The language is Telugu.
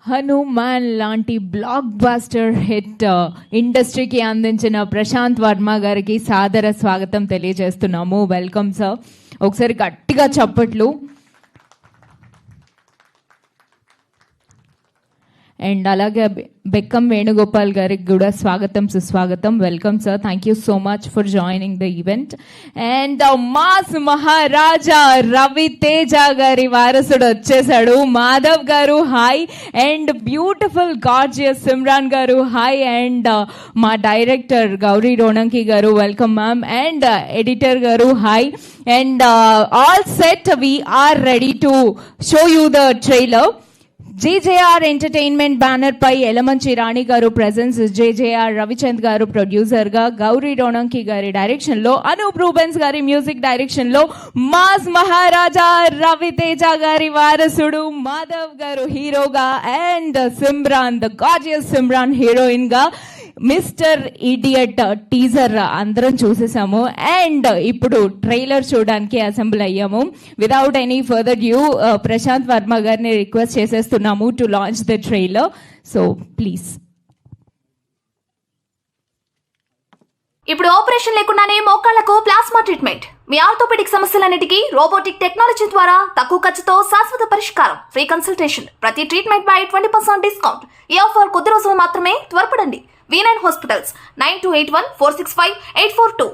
హనుమాన్ లాంటి బ్లాక్ బాస్టర్ హిట్ ఇండస్ట్రీకి అందించిన ప్రశాంత్ వర్మ గారికి సాదర స్వాగతం తెలియజేస్తున్నాము. Welcome sir. ఒకసారి గట్టిగా చప్పట్లు. అండ్ అలాగే బెక్కం వేణుగోపాల్ గారికి కూడా స్వాగతం సుస్వాగతం. Welcome sir. Thank you so much for joining the event. And mass Maharaja Ravi Teja గారి వారసుడు వచ్చేసాడు. మాధవ్ గారు hi. And beautiful gorgeous Simran గారు హాయ్. అండ్ మా డైరెక్టర్ గౌరీ రోణంకి గారు వెల్కమ్ మ్యామ్. అండ్ ఎడిటర్ గారు hi. And all set, we are ready to show you the trailer. JJR entertainment banner పై ఎలమంచి రాణి గారు ప్రెజెన్స్, JJR రవిచంద్ గారు ప్రొడ్యూసర్ గా, గౌరీ రోణంకి గారి డైరెక్షన్ లో, అనూప్ రూబెన్స్ గారి మ్యూజిక్ డైరెక్షన్ లో మాస్ మహారాజా రవితేజ గారి వారసుడు మాధవ్ గారు హీరోగా, and Simran the gorgeous Simran heroine గా మిస్టర్ ఇడియట్ టీజర్ అందరం చూసేసాము. అండ్ ఇప్పుడు ట్రైలర్ చూడడానికి అసెంబ్ల్ అయ్యాము. Without any further due Prashanth Varma గారిని రిక్వెస్ట్ చేసేస్తున్నాము to launch the trailer. So please. ఇప్పుడు ఆపరేషన్ లేకుండానే మోకాళ్లకు ప్లాస్మా ట్రీట్మెంట్. మీ ఆర్థోపెడిక్ సమస్యలన్నిటికీ రోబోటిక్ టెక్నాలజీ ద్వారా తక్కువ ఖర్చుతో శాశ్వత పరిష్కారం. Free consultation. ప్రతి ట్రీట్మెంట్ పై 20% డిస్కౌంట్. ఈ ఆఫర్ కొద్ది రోజులు మాత్రమే. త్వరపడండి. V9 hospitals 9281465842.